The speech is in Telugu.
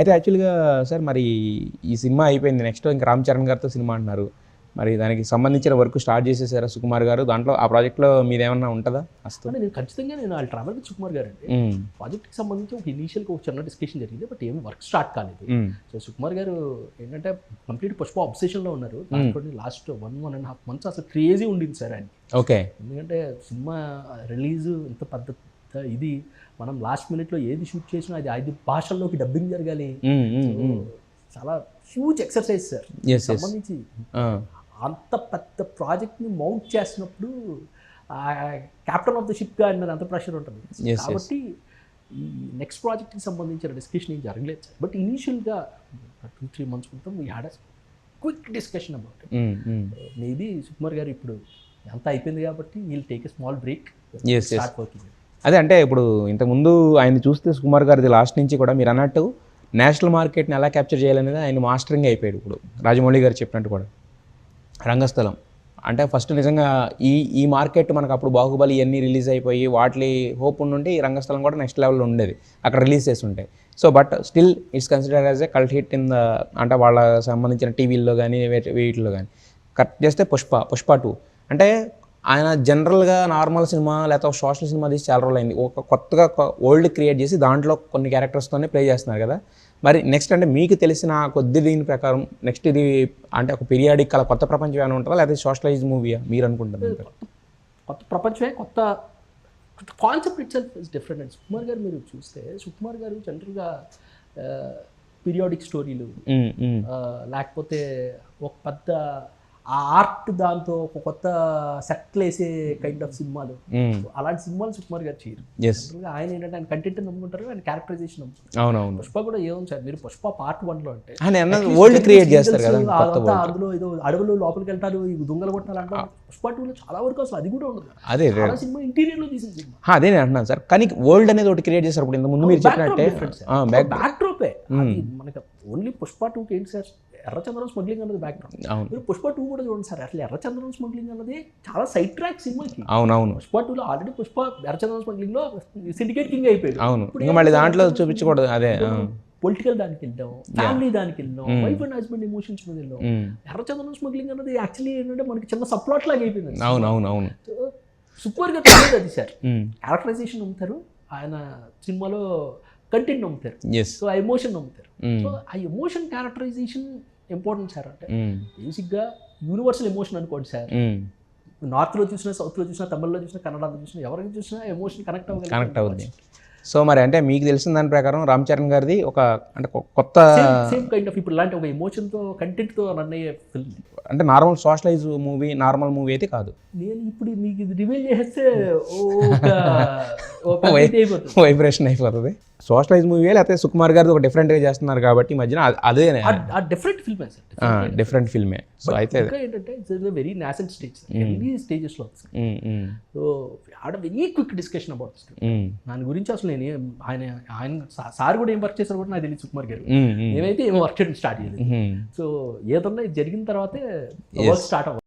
అయితే యాక్చువల్గా సార్ మరి ఈ సినిమా అయిపోయింది, నెక్స్ట్ ఇంకా రామ్ చరణ్ గారితో సినిమా అంటున్నారు, మరి దానికి సంబంధించిన వర్క్ స్టార్ట్ చేసేసారా సుకుమార్ గారు? దాంట్లో ఆ ప్రాజెక్ట్లో మీదేమన్నా ఉంటుందా అసలు? నేను ఖచ్చితంగా వాళ్ళు ట్రావెల్ విత్ సుకుమార్ గారు అండి. ప్రాజెక్ట్కి సంబంధించి ఒక ఇనీషియల్గా ఒక చిన్న డిస్కషన్ జరిగింది, బట్ ఏం వర్క్ స్టార్ట్ కాలేదు. సో సుకుమార్ గారు ఏంటంటే కంప్లీట్ పుష్ప అబ్సెషన్లో ఉన్నారు. లాస్ట్ 1.5 months అసలు క్రేజీ ఉండింది సార్ ఆయన. ఓకే. ఎందుకంటే సినిమా రిలీజ్ ఇంత పెద్ద ఇది మనం లాస్ట్ మినిట్లో ఏది షూట్ చేసినా అది 5 భాషల్లోకి డబ్బింగ్ జరగాలి. చాలా హ్యూజ్ ఎక్సర్సైజ్ సార్. సంబంధించి అంత పెద్ద ప్రాజెక్ట్ని మౌంట్ చేసినప్పుడు క్యాప్టెన్ ఆఫ్ ద షిప్గా ఆయన మీద అంత ప్రెషర్ ఉంటుంది. కాబట్టి ఈ నెక్స్ట్ ప్రాజెక్ట్కి సంబంధించిన డిస్కషన్ ఏం జరగలేదు సార్. బట్ ఇనీషియల్గా 2-3 months క్రితం we had a quick discussion about it. Maybe Sukumar గారు ఇప్పుడు అంతా అయిపోయింది కాబట్టి we'll take a small break, start working. అదే అంటే ఇప్పుడు ఇంతకుముందు ఆయన చూస్తే సుకుమార్ గారిది లాస్ట్ నుంచి కూడా మీరు అన్నట్టు నేషనల్ మార్కెట్ని ఎలా క్యాప్చర్ చేయాలనేది ఆయన మాస్టరింగ్ అయిపోయాడు. ఇప్పుడు రాజమౌళి గారు చెప్పినట్టు కూడా రంగస్థలం అంటే ఫస్ట్ నిజంగా ఈ మార్కెట్ మనకు అప్పుడు బాహుబలి ఇవన్నీ రిలీజ్ అయిపోయి వాటి హోప్ ఉండి ఈ రంగస్థలం కూడా నెక్స్ట్ లెవెల్లో ఉండేది, అక్కడ రిలీజ్ చేసి ఉంటాయి. So but still it's consider as a cult hit in the అంటే వాళ్ళ సంబంధించిన టీవీల్లో కానీ వీటిలో కానీ. కట్ చేస్తే పుష్ప 2 అంటే ఆయన జనరల్గా నార్మల్ సినిమా లేకపోతే సోషల్ సినిమా తీసి చాలా రోజులు అయింది, ఒక కొత్తగా వరల్డ్ క్రియేట్ చేసి దాంట్లో కొన్ని క్యారెక్టర్స్తోనే ప్లే చేస్తున్నారు కదా. మరి నెక్స్ట్ అంటే మీకు తెలిసిన కొద్ది దీని ప్రకారం నెక్స్ట్ ఇది అంటే ఒక పీరియాడిక్ అలా కొత్త ప్రపంచం ఏమైనా ఉంటుందా లేకపోతే సోషలైజ్ మూవీయా మీరు అనుకుంటున్నారు? కొత్త ప్రపంచమే, కొత్త concept it self is different and Sukumar గారు మీరు చూస్తే సుకుమార్ గారు జనరల్గా పీరియాడిక్ స్టోరీలు లేకపోతే ఒక పెద్ద ఆ ఆర్ట్ దాంతో ఒక కొత్త సెట్లు వేసే కైండ్ ఆఫ్ సినిమాలు, అలాంటి సినిమాలు సుకుమార్ గారు చేయరు. ఆయన ఏంటంటే ఆయన కంటెంట్ నమ్ముకుంటారు, ఆయన క్యారెక్టరైజేషన్ నమ్ముకుంటారు. పుష్ప కూడా ఏం సార్ మీరు పుష్ప Part 1లో అంటే వరల్డ్ క్రియేట్ చేస్తారు కదా, అందులో ఏదో అడవులు లోపలికి వెళ్తారు దొంగలు కొట్టాలంటారు. పుష్ప 2లో చాలా వరకు అసలు అది కూడా ఉండదు. అదే సినిమా ఇంటీరియర్ లో తీసిన సినిమా. అదే నేను అంటున్నాను సార్, కానీ వరల్డ్ అనేది ఒకటి క్రియేట్ చేస్తారు. ఇప్పుడు ఇంత ముందు మీరు చెప్పినట్టే బ్యాక్ డ్రాపే మనకి ఓన్లీ పుష్ప 2కి ఏంటి సార్ ఎర్రచంద్రం స్మగ్లింగ్ అన్నది బ్యాక్గ్రౌండ్. మీరు పుష్ప 2 కూడా చూడండి సార్, అసలు ఎర్రచంద్రం స్మగ్లింగ్ అన్నది చాలా సైడ్ ట్రాక్ సినిమాకి. అవునవును. పుష్ప 2లో ఆల్రెడీ పుష్ప ఎర్రచంద్రం స్మగ్లింగ్ లో సిండికేట్ కింగ్ అయిపోయాడు. అవును, ఇంకా మళ్ళీ దాంట్లో చూపించకూడదు. అదే పొలిటికల్ దానికి వెళ్ళాం, ఫ్యామిలీ దానికి వెళ్ళాం, వైఫ్ అండ్ హస్బెండ్ ఎమోషన్స్ మీద వెళ్ళాం. ఎర్రచంద్రం స్మగ్లింగ్ అన్నది యాక్చువల్లీ ఏంటంటే మనకి చిన్న సప్లాట్ లాగా అయిపోయింది. అవును. సూపర్ గా అది సార్ క్యారెక్టరైజేషన్ నమ్ముతారు, ఆయన సినిమాలో కంటెంట్ నమ్ముతారు, సో ఆ ఎమోషన్ నమ్ముతారు. సో ఆ ఎమోషన్ క్యారెక్టరైజేషన్ ఇంపార్టెంట్ సార్. అంటే బేసిక్గా యూనివర్సల్ ఎమోషన్ అనుకోండి సార్. నార్త్లో చూసినా, సౌత్లో చూసినా, తమిళ్లో చూసినా, కన్నడలో చూసినా, ఎవరికి చూసినా ఎమోషన్ కనెక్ట్ అవుతుంది. సో మరి అంటే మీకు తెలిసిన దాని ప్రకారం రామ్ చరణ్ గారిది ఒక అంటే కొత్త సేమ్ కైండ్ ఆఫ్ ఇప్పుడు ఇలాంటి ఒక ఎమోషన్తో కంటెంట్తో రన్ అయ్యే ఫిల్మ్. అంటే normal socialise movie, normal movie అయితే కాదు. నేను ఇప్పుడు మీకు ఇది రివీల్ చేస్తే వైబ్రేషన్ అయిపోతుంది. సోషలైజ్ మూవీ లేకపోతే సుకుమార్ గారిది ఒక డిఫరెంట్గా చేస్తున్నారు కాబట్టి మధ్యన అదే డిఫరెంట్ ఫిల్మే సార్, డిఫరెంట్ ఫిల్మే. సో అయితే ఏంటంటే it's very nascent stage, early స్టేజెస్లో. సో ఆడ వెరీ క్విక్ డిస్కషన్ అబౌట్ దాని గురించి. అసలు నేను ఆయన సార్ కూడా ఏం వర్క్ చేశారు కూడా నాకు తెలియదు సుకుమార్ గారు. మేమైతే ఏం వర్క్ చేయడం స్టార్ట్ చేయలేదు. సో ఏదన్నా జరిగిన తర్వాతే వర్క్ స్టార్ట్ అవ్వాలి.